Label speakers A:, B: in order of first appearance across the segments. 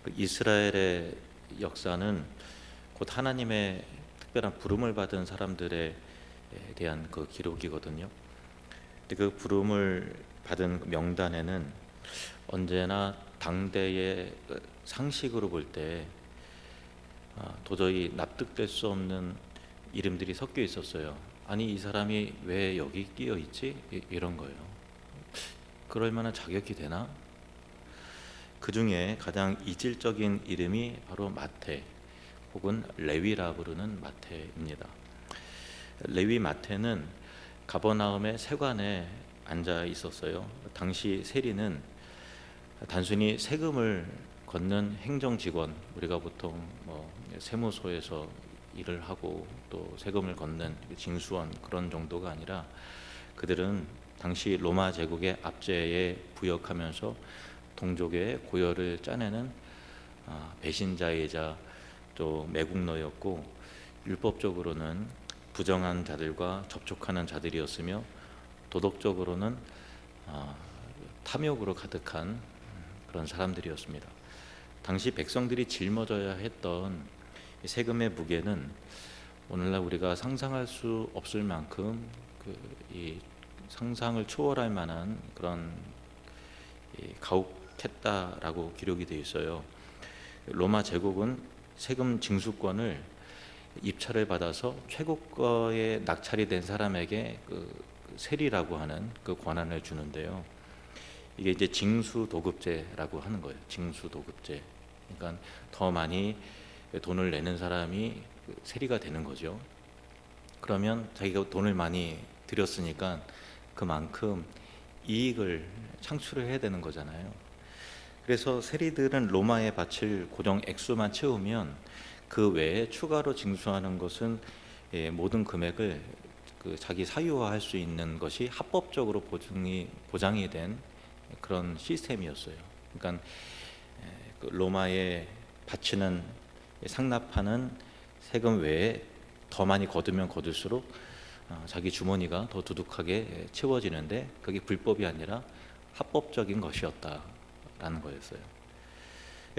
A: 그 이스라엘의 역사는 곧 하나님의 특별한 부름을 받은 사람들에 대한 그 기록이거든요. 근데 그 부름을 받은 명단에는 언제나 당대의 상식으로 볼 때 도저히 납득될 수 없는 이름들이 섞여 있었어요. 아니, 이 사람이 왜 여기 끼어 있지? 이런 거예요. 그럴 만한 자격이 되나? 그 중에 가장 이질적인 이름이 바로 마태 혹은 레위라 부르는 마태입니다. 레위 마태는 가버나움의 세관에 앉아 있었어요. 당시 세리는 단순히 세금을 걷는 행정직원, 우리가 보통 세무소에서 일을 하고 또 세금을 걷는 징수원 그런 정도가 아니라 그들은 당시 로마 제국의 압제에 부역하면서 동족의 고열을 짜내는 배신자이자 또 매국노였고, 율법적으로는 부정한 자들과 접촉하는 자들이었으며 도덕적으로는 탐욕으로 가득한 그런 사람들이었습니다. 당시 백성들이 짊어져야 했던 세금의 무게는 오늘날 우리가 상상할 수 없을 만큼 이 상상을 초월할 만한 그런 가혹했다라고 기록이 되어 있어요. 로마 제국은 세금 징수권을 입찰을 받아서 최고가에 낙찰이 된 사람에게 그 세리라고 하는 그 권한을 주는데요. 이게 이제 징수도급제라고 하는 거예요. 징수도급제. 그러니까 더 많이 돈을 내는 사람이 세리가 되는 거죠. 그러면 자기가 돈을 많이 들였으니까 그만큼 이익을 창출을 해야 되는 거잖아요. 그래서 세리들은 로마에 바칠 고정 액수만 채우면 그 외에 추가로 징수하는 것은 모든 금액을 자기 사유화할 수 있는 것이 합법적으로 보장이 된 그런 시스템이었어요. 그러니까 로마에 바치는 상납하는 세금 외에 더 많이 거두면 거둘수록 자기 주머니가 더 두둑하게 채워지는데 그게 불법이 아니라 합법적인 것이었다라는 거였어요.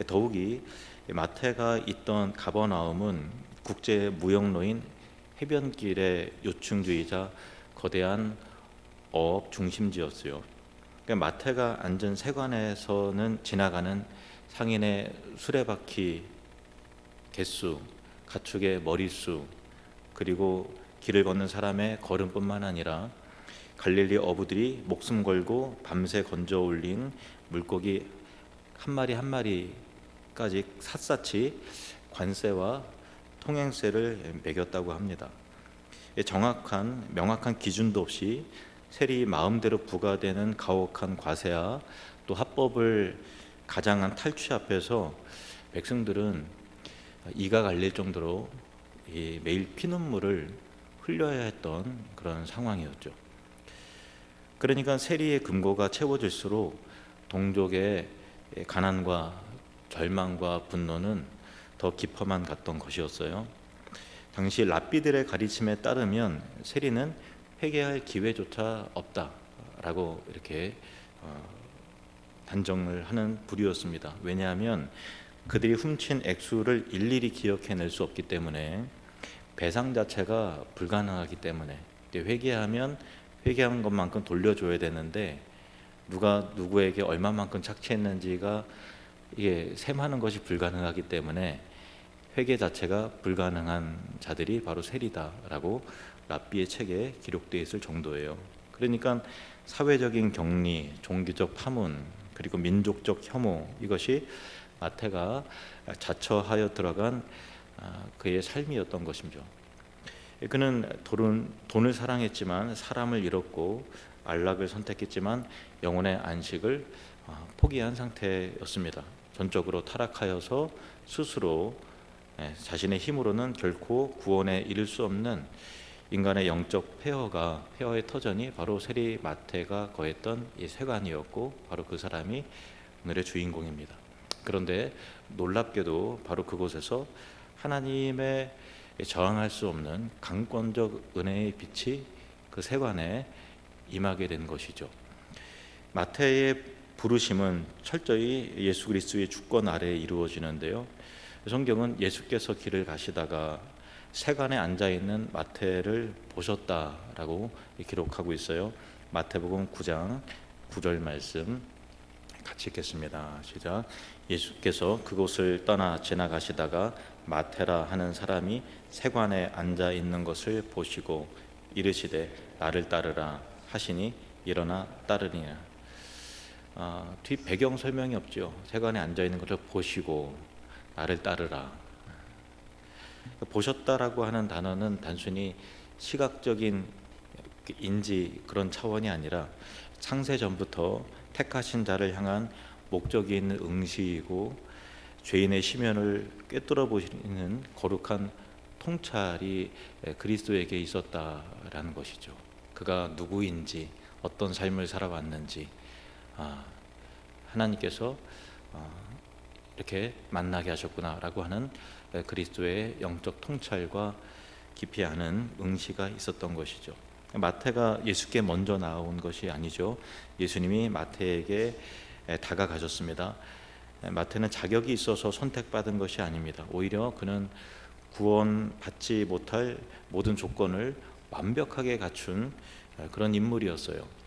A: 더욱이 마태가 있던 가버나움은 국제 무역로인 해변길의 요충지이자 거대한 어업 중심지였어요. 그러니까 마태가 앉은 세관에서는 지나가는 상인의 수레바퀴 개수, 가축의 머릿수, 그리고 길을 걷는 사람의 걸음뿐만 아니라 갈릴리 어부들이 목숨 걸고 밤새 건져 올린 물고기 한 마리 한 마리까지 샅샅이 관세와 통행세를 매겼다고 합니다. 명확한 기준도 없이 세리 마음대로 부과되는 가혹한 과세와 또 합법을 가장한 탈취 앞에서 백성들은 이가 갈릴 정도로 매일 피눈물을 흘려야 했던 그런 상황이었죠. 그러니까 세리의 금고가 채워질수록 동족의 가난과 절망과 분노는 더 깊어만 갔던 것이었어요. 당시 랍비들의 가르침에 따르면 세리는 회개할 기회조차 없다라고 이렇게 단정을 하는 부류였습니다. 왜냐하면 그들이 훔친 액수를 일일이 기억해낼 수 없기 때문에, 배상 자체가 불가능하기 때문에, 회개하면 회개한 것만큼 돌려줘야 되는데 누가 누구에게 얼마만큼 착취했는지가 이게 셈하는 것이 불가능하기 때문에 회개 자체가 불가능한 자들이 바로 세리다라고 랍비의 책에 기록되어 있을 정도예요. 그러니까 사회적인 격리, 종교적 파문, 그리고 민족적 혐오, 이것이 마태가 자처하여 들어간 그의 삶이었던 것이죠. 그는 돈을 사랑했지만 사람을 잃었고, 안락을 선택했지만 영혼의 안식을 포기한 상태였습니다. 전적으로 타락하여서 스스로 자신의 힘으로는 결코 구원에 이를 수 없는 인간의 영적 폐허의 터전이 바로 세리 마태가 거했던 이 세관이었고, 바로 그 사람이 오늘의 주인공입니다. 그런데 놀랍게도 바로 그곳에서 하나님의 저항할 수 없는 강권적 은혜의 빛이 그 세관에 임하게 된 것이죠. 마태의 부르심은 철저히 예수 그리스도의 주권 아래에 이루어지는데요. 성경은 예수께서 길을 가시다가 세관에 앉아 있는 마태를 보셨다라고 기록하고 있어요. 마태복음 9장 9절 말씀 같이 읽겠습니다. 시작. 예수께서 그곳을 떠나 지나가시다가 마테라 하는 사람이 세관에 앉아 있는 것을 보시고 이르시되 나를 따르라 하시니 일어나 따르니라. 뒤 배경 설명이 없죠. 세관에 앉아 있는 것을 보시고 나를 따르라. 보셨다라고 하는 단어는 단순히 시각적인 인지 그런 차원이 아니라 창세 전부터 택하신 자를 향한 목적이 있는 응시이고 죄인의 심연을 꿰뚫어 보시는 거룩한 통찰이 그리스도에게 있었다라는 것이죠. 그가 누구인지 어떤 삶을 살아왔는지 하나님께서 이렇게 만나게 하셨구나라고 하는 그리스도의 영적 통찰과 깊이 아는 응시가 있었던 것이죠. 마태가 예수께 먼저 나온 것이 아니죠. 예수님이 마태에게 다가가셨습니다. 마태는 자격이 있어서 선택받은 것이 아닙니다. 오히려 그는 구원받지 못할 모든 조건을 완벽하게 갖춘 그런 인물이었어요.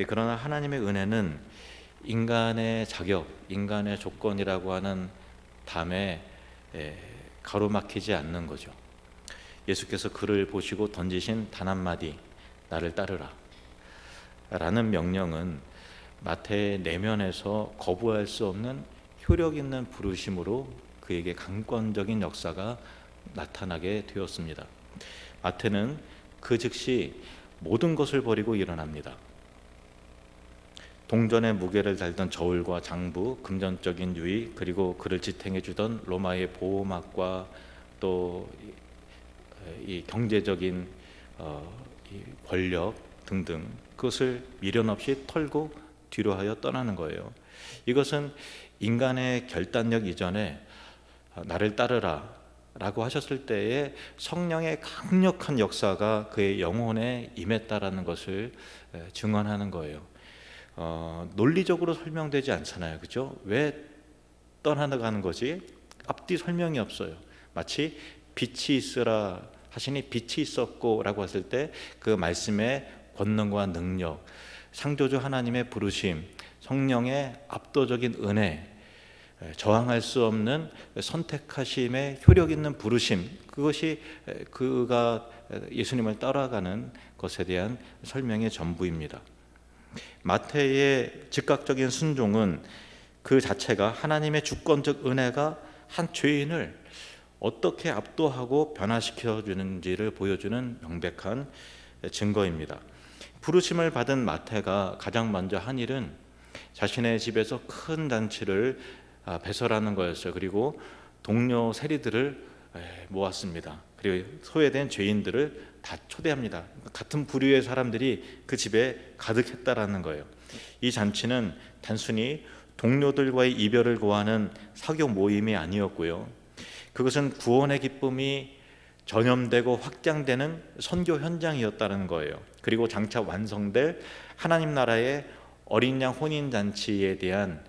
A: 그러나 하나님의 은혜는 인간의 자격, 인간의 조건이라고 하는 담에 가로막히지 않는 거죠. 예수께서 그를 보시고 던지신 단 한마디 나를 따르라 라는 명령은 마태의 내면에서 거부할 수 없는 효력 있는 부르심으로 그에게 강권적인 역사가 나타나게 되었습니다. 마태는 그 즉시 모든 것을 버리고 일어납니다. 동전의 무게를 달던 저울과 장부, 금전적인 유의, 그리고 그를 지탱해 주던 로마의 보호막과 또 이 경제적인 이 권력 등등 그것을 미련 없이 털고 뒤로 하여 떠나는 거예요. 이것은 인간의 결단력 이전에 나를 따르라 라고 하셨을 때에 성령의 강력한 역사가 그의 영혼에 임했다라는 것을 증언하는 거예요. 논리적으로 설명되지 않잖아요. 그렇죠? 왜 떠나가는 거지? 앞뒤 설명이 없어요. 마치 빛이 있으라 하시니 빛이 있었고 라고 했을 때 그 말씀의 권능과 능력, 창조주 하나님의 부르심, 성령의 압도적인 은혜, 저항할 수 없는 선택하심의 효력 있는 부르심, 그것이 그가 예수님을 따라가는 것에 대한 설명의 전부입니다. 마태의 즉각적인 순종은 그 자체가 하나님의 주권적 은혜가 한 죄인을 어떻게 압도하고 변화시켜 주는지를 보여주는 명백한 증거입니다. 부르심을 받은 마태가 가장 먼저 한 일은 자신의 집에서 큰 잔치를 배설하는 거였어요. 그리고 동료 세리들을 모았습니다. 그리고 소외된 죄인들을 다 초대합니다. 같은 부류의 사람들이 그 집에 가득했다라는 거예요. 이 잔치는 단순히 동료들과의 이별을 고하는 사교 모임이 아니었고요. 그것은 구원의 기쁨이 전염되고 확장되는 선교 현장이었다는 거예요. 그리고 장차 완성될 하나님 나라의 어린 양 혼인 잔치에 대한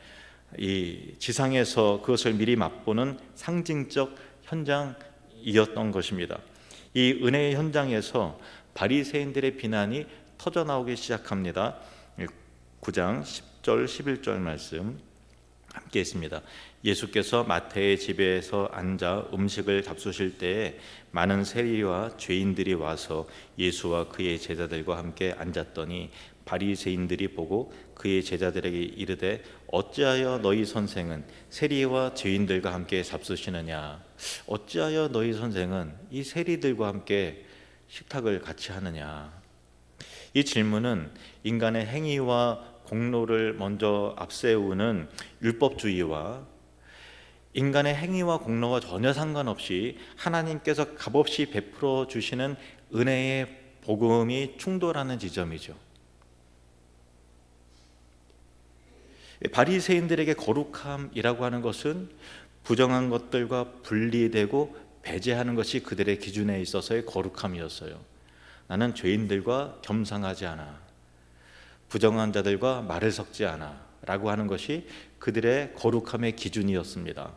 A: 이 지상에서 그것을 미리 맛보는 상징적 현장이었던 것입니다. 이 은혜의 현장에서 바리새인들의 비난이 터져 나오기 시작합니다. 9장 10절 11절 말씀 함께 있습니다. 예수께서 마태의 집에서 앉아 음식을 잡수실 때에 많은 세리와 죄인들이 와서 예수와 그의 제자들과 함께 앉았더니 바리새인들이 보고 그의 제자들에게 이르되 어찌하여 너희 선생은 세리와 죄인들과 함께 잡수시느냐? 어찌하여 너희 선생은 이 세리들과 함께 식탁을 같이 하느냐? 이 질문은 인간의 행위와 공로를 먼저 앞세우는 율법주의와 인간의 행위와 공로와 전혀 상관없이 하나님께서 값없이 베풀어 주시는 은혜의 복음이 충돌하는 지점이죠. 바리새인들에게 거룩함이라고 하는 것은 부정한 것들과 분리되고 배제하는 것이 그들의 기준에 있어서의 거룩함이었어요. 나는 죄인들과 겸상하지 않아. 부정한 자들과 말을 섞지 않아. 라고 하는 것이 그들의 거룩함의 기준이었습니다.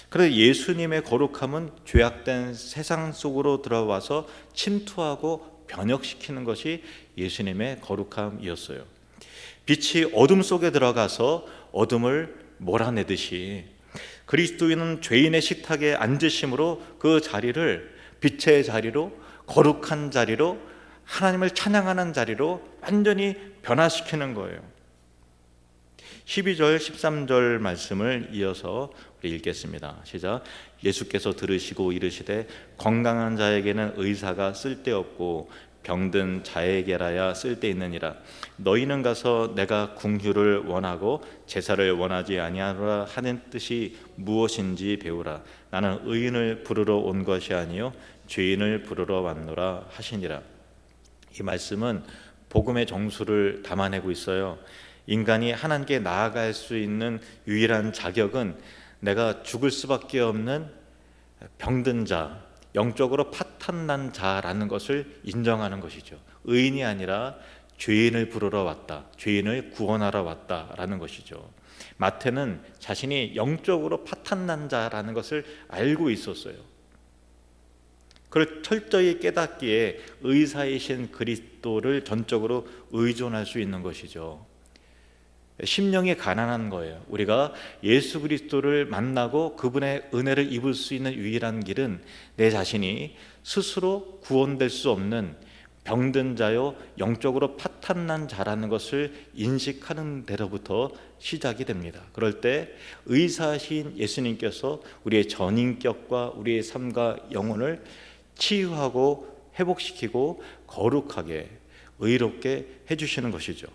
A: 그래서 예수님의 거룩함은 죄악된 세상 속으로 들어와서 침투하고 변혁시키는 것이 예수님의 거룩함이었어요. 빛이 어둠 속에 들어가서 어둠을 몰아내듯이 그리스도인은 죄인의 식탁에 앉으심으로 그 자리를 빛의 자리로, 거룩한 자리로, 하나님을 찬양하는 자리로 완전히 변화시키는 거예요. 12절 13절 말씀을 이어서 우리 읽겠습니다. 시작. 예수께서 들으시고 이르시되 건강한 자에게는 의사가 쓸데없고 병든 자에게라야 쓸데있느니라. 너희는 가서 내가 궁휼을 원하고 제사를 원하지 아니하노라 하는 뜻이 무엇인지 배우라. 나는 의인을 부르러 온 것이 아니요 죄인을 부르러 왔노라 하시니라. 이 말씀은 복음의 정수를 담아내고 있어요. 인간이 하나님께 나아갈 수 있는 유일한 자격은 내가 죽을 수밖에 없는 병든 자, 영적으로 파탄난 자라는 것을 인정하는 것이죠. 의인이 아니라 죄인을 부르러 왔다, 죄인을 구원하러 왔다라는 것이죠. 마태는 자신이 영적으로 파탄난 자라는 것을 알고 있었어요. 그걸 철저히 깨닫기에 의사이신 그리스도를 전적으로 의존할 수 있는 것이죠. 심령이 가난한 거예요. 우리가 예수 그리스도를 만나고 그분의 은혜를 입을 수 있는 유일한 길은 내 자신이 스스로 구원될 수 없는 병든 자요 영적으로 파탄난 자라는 것을 인식하는 데로부터 시작이 됩니다. 그럴 때 의사신 예수님께서 우리의 전인격과 우리의 삶과 영혼을 치유하고 회복시키고 거룩하게 의롭게 해주시는 것이죠.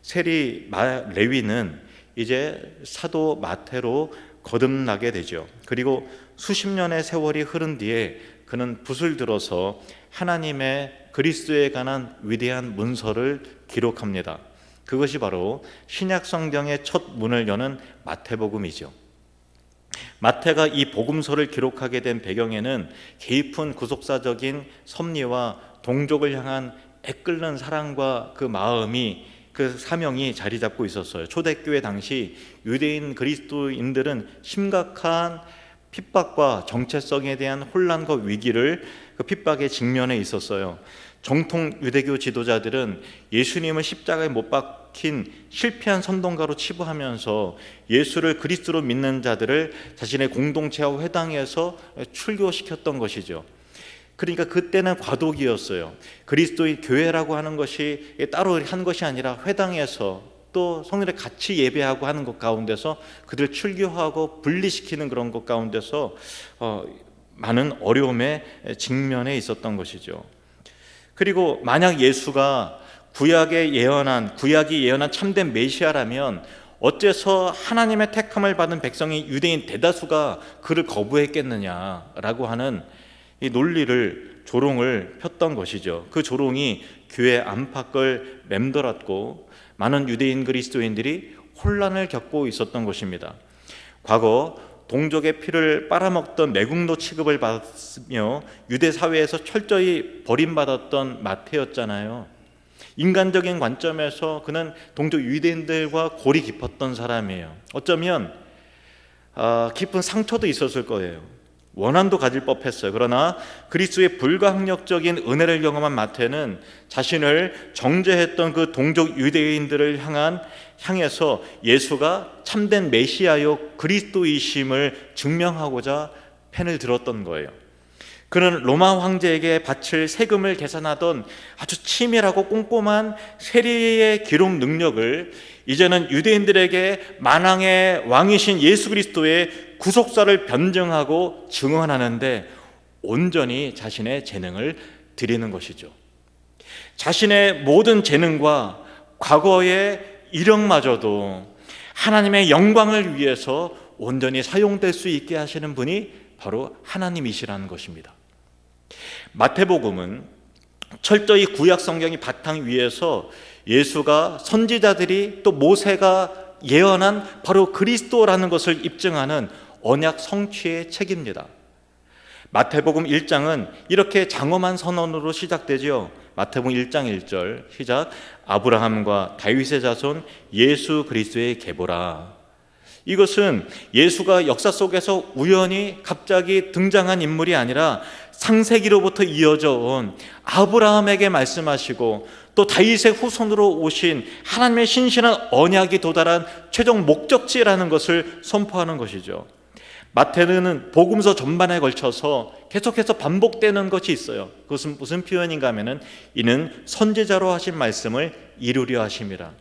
A: 세리 레위는 이제 사도 마태로 거듭나게 되죠. 그리고 수십 년의 세월이 흐른 뒤에 그는 붓을 들어서 하나님의 그리스도에 관한 위대한 문서를 기록합니다. 그것이 바로 신약 성경의 첫 문을 여는 마태복음이죠. 마태가 이 복음서를 기록하게 된 배경에는 깊은 구속사적인 섭리와 동족을 향한 애끓는 사랑과 그 마음이, 그 사명이 자리 잡고 있었어요. 초대교회 당시 유대인 그리스도인들은 심각한 핍박과 정체성에 대한 혼란과 위기를 그 핍박에 직면해 있었어요. 정통 유대교 지도자들은 예수님을 십자가에 못 박힌 실패한 선동가로 치부하면서 예수를 그리스도로 믿는 자들을 자신의 공동체와 회당에서 출교시켰던 것이죠. 그러니까 그때는 과도기였어요. 그리스도의 교회라고 하는 것이 따로 한 것이 아니라 회당에서 또 성일에 같이 예배하고 하는 것 가운데서 그들 출교하고 분리시키는 그런 것 가운데서 많은 어려움에 직면해 있었던 것이죠. 그리고 만약 예수가 구약이 예언한 참된 메시아라면 어째서 하나님의 택함을 받은 백성이 유대인 대다수가 그를 거부했겠느냐라고 하는 이 논리를, 조롱을 폈던 것이죠. 그 조롱이 교회 안팎을 맴돌았고 많은 유대인 그리스도인들이 혼란을 겪고 있었던 것입니다. 과거 동족의 피를 빨아먹던 매국노 취급을 받으며 유대 사회에서 철저히 버림받았던 마태였잖아요. 인간적인 관점에서 그는 동족 유대인들과 골이 깊었던 사람이에요. 어쩌면 깊은 상처도 있었을 거예요. 원한도 가질 법했어요. 그러나 그리스도의 불가항력적인 은혜를 경험한 마태는 자신을 정죄했던 그 동족 유대인들을 향해서 예수가 참된 메시아요 그리스도이심을 증명하고자 펜을 들었던 거예요. 그는 로마 황제에게 바칠 세금을 계산하던 아주 치밀하고 꼼꼼한 세리의 기록 능력을 이제는 유대인들에게 만왕의 왕이신 예수 그리스도의 구속사를 변증하고 증언하는데 온전히 자신의 재능을 드리는 것이죠. 자신의 모든 재능과 과거의 이력마저도 하나님의 영광을 위해서 온전히 사용될 수 있게 하시는 분이 바로 하나님이시라는 것입니다. 마태복음은 철저히 구약 성경이 바탕 위에서 예수가 선지자들이 또 모세가 예언한 바로 그리스도라는 것을 입증하는 언약 성취의 책입니다. 마태복음 1장은 이렇게 장엄한 선언으로 시작되죠. 마태복음 1장 1절 시작. 아브라함과 다윗의 자손 예수 그리스도의 계보라. 이것은 예수가 역사 속에서 우연히 갑자기 등장한 인물이 아니라 창세기로부터 이어져 온 아브라함에게 말씀하시고 또 다윗의 후손으로 오신 하나님의 신실한 언약이 도달한 최종 목적지라는 것을 선포하는 것이죠. 마태는 복음서 전반에 걸쳐서 계속해서 반복되는 것이 있어요. 그것은 무슨 표현인가 하면은 이는 선지자로 하신 말씀을 이루려 하심이라.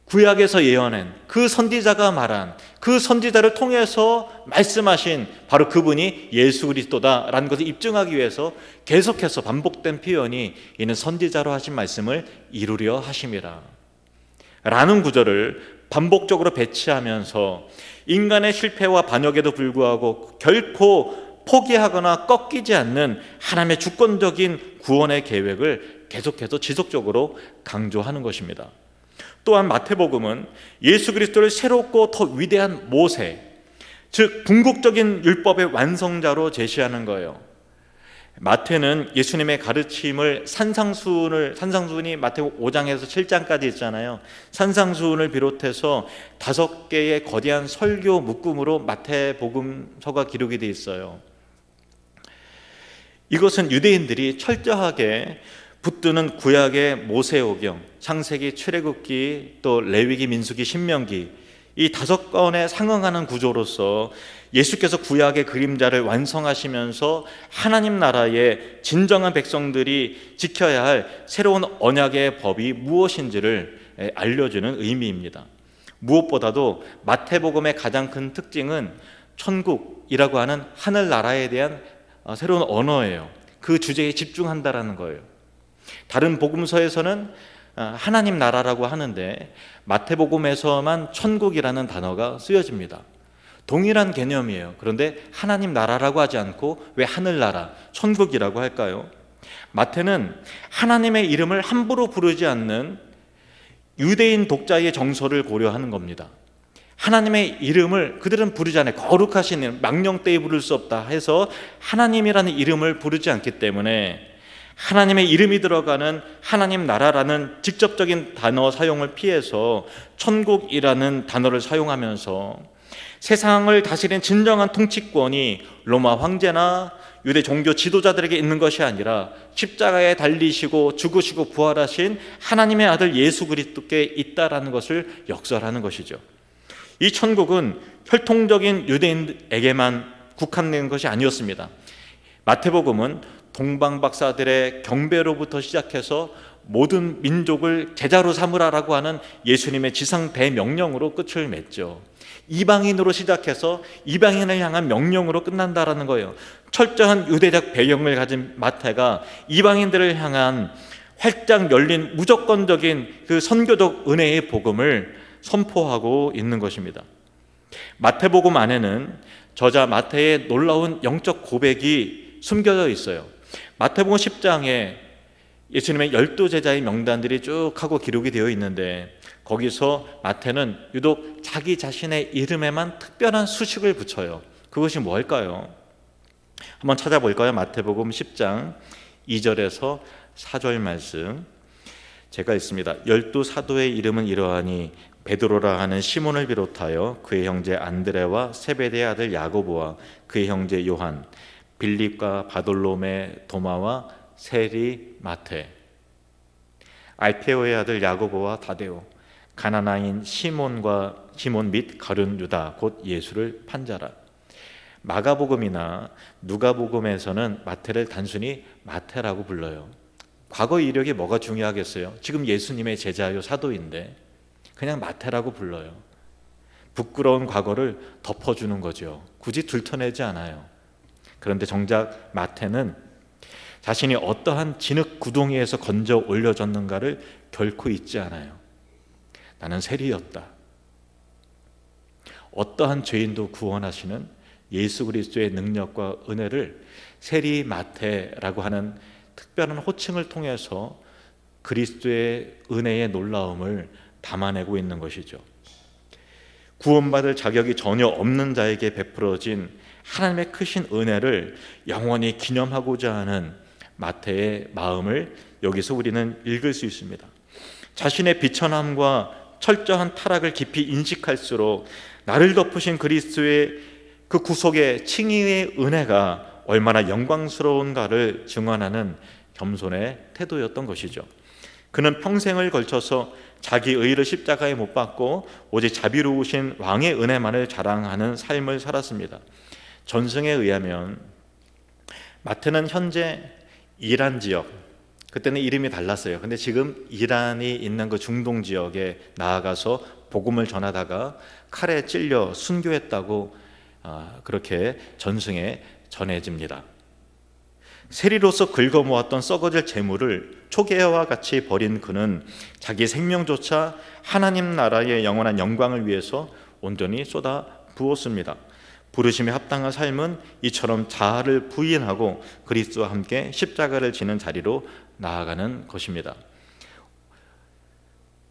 A: 구약에서 예언한 그 선지자가 말한 그 선지자를 통해서 말씀하신 바로 그분이 예수 그리스도다라는 것을 입증하기 위해서 계속해서 반복된 표현이 이는 선지자로 하신 말씀을 이루려 하심이라 라는 구절을 반복적으로 배치하면서 인간의 실패와 반역에도 불구하고 결코 포기하거나 꺾이지 않는 하나님의 주권적인 구원의 계획을 계속해서 지속적으로 강조하는 것입니다. 또한 마태복음은 예수 그리스도를 새롭고 더 위대한 모세, 즉 궁극적인 율법의 완성자로 제시하는 거예요. 마태는 예수님의 가르침을 산상수훈이 마태복음 5장에서 7장까지 있잖아요. 산상수훈을 비롯해서 5개의 거대한 설교 묶음으로 마태복음서가 기록이 되어 있어요. 이것은 유대인들이 철저하게 붙드는 구약의 모세오경, 창세기, 출애굽기, 또 레위기, 민수기, 신명기 이 5권에 상응하는 구조로서 예수께서 구약의 그림자를 완성하시면서 하나님 나라의 진정한 백성들이 지켜야 할 새로운 언약의 법이 무엇인지를 알려주는 의미입니다. 무엇보다도 마태복음의 가장 큰 특징은 천국이라고 하는 하늘나라에 대한 새로운 언어예요. 그 주제에 집중한다라는 거예요. 다른 복음서에서는 하나님 나라라고 하는데 마태복음에서만 천국이라는 단어가 쓰여집니다. 동일한 개념이에요. 그런데 하나님 나라라고 하지 않고 왜 하늘나라, 천국이라고 할까요? 마태는 하나님의 이름을 함부로 부르지 않는 유대인 독자의 정서를 고려하는 겁니다. 하나님의 이름을 그들은 부르지 않아요. 거룩하신 이름, 망령되이 부를 수 없다 해서 하나님이라는 이름을 부르지 않기 때문에 하나님의 이름이 들어가는 하나님 나라라는 직접적인 단어 사용을 피해서 천국이라는 단어를 사용하면서 세상을 다스리는 진정한 통치권이 로마 황제나 유대 종교 지도자들에게 있는 것이 아니라 십자가에 달리시고 죽으시고 부활하신 하나님의 아들 예수 그리스도께 있다라는 것을 역설하는 것이죠. 이 천국은 혈통적인 유대인에게만 국한된 것이 아니었습니다. 마태복음은 동방 박사들의 경배로부터 시작해서 모든 민족을 제자로 삼으라라고 하는 예수님의 지상 대명령으로 끝을 맺죠. 이방인으로 시작해서 이방인을 향한 명령으로 끝난다라는 거예요. 철저한 유대적 배경을 가진 마태가 이방인들을 향한 활짝 열린 무조건적인 그 선교적 은혜의 복음을 선포하고 있는 것입니다. 마태복음 안에는 저자 마태의 놀라운 영적 고백이 숨겨져 있어요. 마태복음 10장에 예수님의 12제자의 명단들이 쭉 하고 기록이 되어 있는데 거기서 마태는 유독 자기 자신의 이름에만 특별한 수식을 붙여요. 그것이 뭘까요? 한번 찾아볼까요? 마태복음 10장 2절에서 4절 말씀 제가 읽습니다. 12사도의 이름은 이러하니 베드로라 하는 시몬을 비롯하여 그의 형제 안드레와 세베대의 아들 야고보와 그의 형제 요한, 빌립과 바돌로메, 도마와 세리, 마태, 알페오의 아들 야고보와 다데오, 가나나인 시몬 및 가룟 유다 곧 예수를 판자라. 마가복음이나 누가복음에서는 마태를 단순히 마태라고 불러요. 과거 이력이 뭐가 중요하겠어요? 지금 예수님의 제자요 사도인데 그냥 마태라고 불러요. 부끄러운 과거를 덮어주는 거죠. 굳이 들춰내지 않아요. 그런데 정작 마태는 자신이 어떠한 진흙 구덩이에서 건져 올려졌는가를 결코 잊지 않아요. 나는 세리였다. 어떠한 죄인도 구원하시는 예수 그리스도의 능력과 은혜를 세리 마태라고 하는 특별한 호칭을 통해서 그리스도의 은혜의 놀라움을 담아내고 있는 것이죠. 구원받을 자격이 전혀 없는 자에게 베풀어진 하나님의 크신 은혜를 영원히 기념하고자 하는 마태의 마음을 여기서 우리는 읽을 수 있습니다. 자신의 비천함과 철저한 타락을 깊이 인식할수록 나를 덮으신 그리스도의 그 구속의 칭의의 은혜가 얼마나 영광스러운가를 증언하는 겸손의 태도였던 것이죠. 그는 평생을 걸쳐서 자기 의를 십자가에 못 박고 오직 자비로우신 왕의 은혜만을 자랑하는 삶을 살았습니다. 전승에 의하면 마태는 현재 이란 지역, 그때는 이름이 달랐어요. 근데 지금 이란이 있는 그 중동 지역에 나아가서 복음을 전하다가 칼에 찔려 순교했다고 그렇게 전승에 전해집니다. 세리로서 긁어모았던 썩어질 재물을 초계와 같이 버린 그는 자기 생명조차 하나님 나라의 영원한 영광을 위해서 온전히 쏟아 부었습니다. 부르심에 합당한 삶은 이처럼 자아를 부인하고 그리스도와 함께 십자가를 지는 자리로 나아가는 것입니다.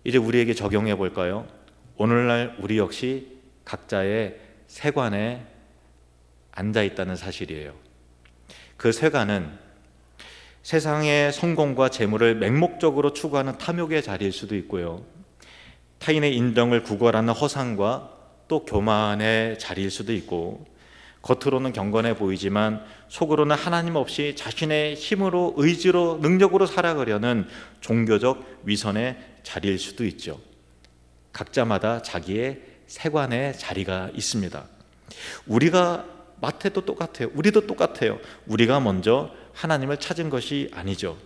A: 이제 우리에게 적용해 볼까요? 오늘날 우리 역시 각자의 세관에 앉아 있다는 사실이에요. 그 세관은 세상의 성공과 재물을 맹목적으로 추구하는 탐욕의 자리일 수도 있고요, 타인의 인정을 구걸하는 허상과 또 교만의 자리일 수도 있고, 겉으로는 경건해 보이지만 속으로는 하나님 없이 자신의 힘으로, 의지로, 능력으로 살아가려는 종교적 위선의 자리일 수도 있죠. 각자마다 자기의 세관의 자리가 있습니다. 우리가 마태도 똑같아요. 우리도 똑같아요. 우리가 먼저 하나님을 찾은 것이 아니죠.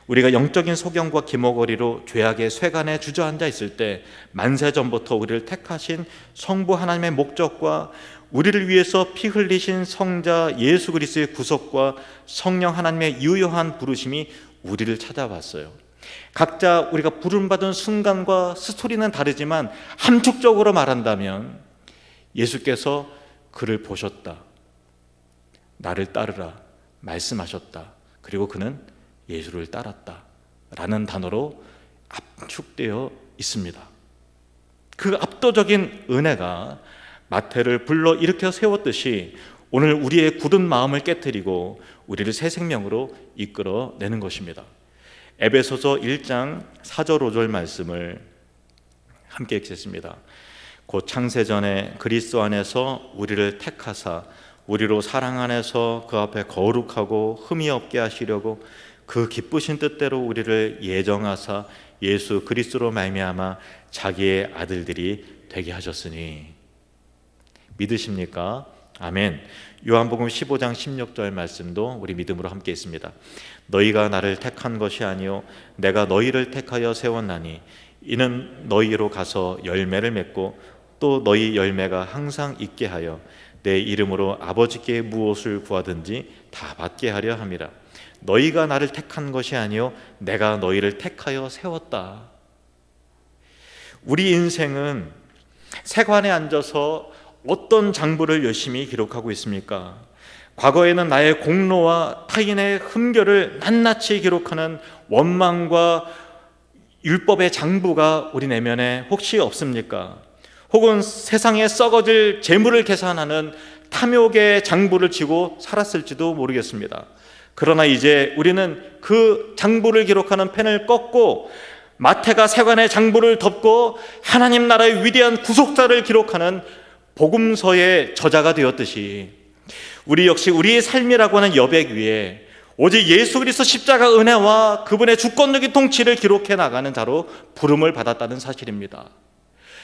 A: 우리가 영적인 소경과 기머거리로 죄악의 쇠간에 주저앉아 있을 때 만세 전부터 우리를 택하신 성부 하나님의 목적과 우리를 위해서 피 흘리신 성자 예수 그리스도의 구속과 성령 하나님의 유효한 부르심이 우리를 찾아왔어요. 각자 우리가 부름받은 순간과 스토리는 다르지만 함축적으로 말한다면 예수께서 그를 보셨다, 나를 따르라 말씀하셨다, 그리고 그는 예수를 따랐다 라는 단어로 압축되어 있습니다. 그 압도적인 은혜가 마태를 불러 일으켜 세웠듯이 오늘 우리의 굳은 마음을 깨트리고 우리를 새 생명으로 이끌어내는 것입니다. 에베소서 1장 4절 5절 말씀을 함께 읽겠습니다. 곧 창세전에 그리스도 안에서 우리를 택하사 우리로 사랑 안에서 그 앞에 거룩하고 흠이 없게 하시려고 그 기쁘신 뜻대로 우리를 예정하사 예수 그리스도로 말미암아 자기의 아들들이 되게 하셨으니. 믿으십니까? 아멘. 요한복음 15장 16절 말씀도 우리 믿음으로 함께 있습니다. 너희가 나를 택한 것이 아니요 내가 너희를 택하여 세웠나니 이는 너희로 가서 열매를 맺고 또 너희 열매가 항상 있게 하여 내 이름으로 아버지께 무엇을 구하든지 다 받게 하려 함이라. 너희가 나를 택한 것이 아니요 내가 너희를 택하여 세웠다. 우리 인생은 세관에 앉아서 어떤 장부를 열심히 기록하고 있습니까? 과거에는 나의 공로와 타인의 흠결을 낱낱이 기록하는 원망과 율법의 장부가 우리 내면에 혹시 없습니까? 혹은 세상에 썩어질 재물을 계산하는 탐욕의 장부를 지고 살았을지도 모르겠습니다. 그러나 이제 우리는 그 장부를 기록하는 펜을 꺾고 마태가 세관의 장부를 덮고 하나님 나라의 위대한 구속자를 기록하는 복음서의 저자가 되었듯이 우리 역시 우리의 삶이라고 하는 여백 위에 오직 예수 그리스도 십자가 은혜와 그분의 주권적인 통치를 기록해 나가는 자로 부름을 받았다는 사실입니다.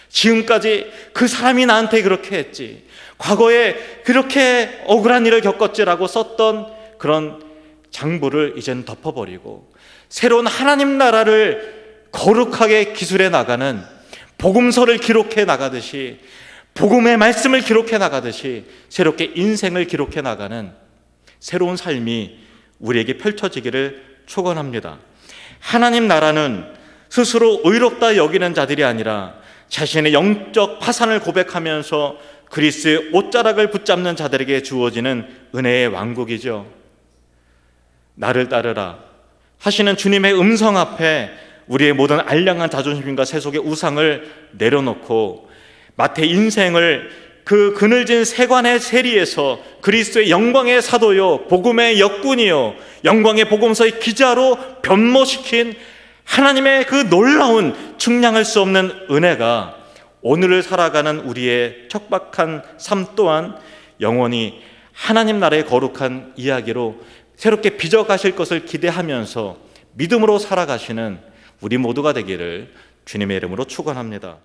A: 지금까지 그 사람이 나한테 그렇게 했지, 과거에 그렇게 억울한 일을 겪었지라고 썼던 그런 장부를 이제는 덮어버리고 새로운 하나님 나라를 거룩하게 기술해 나가는 복음서를 기록해 나가듯이, 복음의 말씀을 기록해 나가듯이 새롭게 인생을 기록해 나가는 새로운 삶이 우리에게 펼쳐지기를 축원합니다. 하나님 나라는 스스로 의롭다 여기는 자들이 아니라 자신의 영적 파산을 고백하면서 그리스도의 옷자락을 붙잡는 자들에게 주어지는 은혜의 왕국이죠. 나를 따르라 하시는 주님의 음성 앞에 우리의 모든 알량한 자존심과 세속의 우상을 내려놓고 마태 인생을 그 그늘진 세관의 세리에서 그리스도의 영광의 사도요, 복음의 역군이요, 영광의 복음서의 기자로 변모시킨 하나님의 그 놀라운 측량할 수 없는 은혜가 오늘을 살아가는 우리의 척박한 삶 또한 영원히 하나님 나라의 거룩한 이야기로 새롭게 빚어가실 것을 기대하면서 믿음으로 살아가시는 우리 모두가 되기를 주님의 이름으로 축원합니다.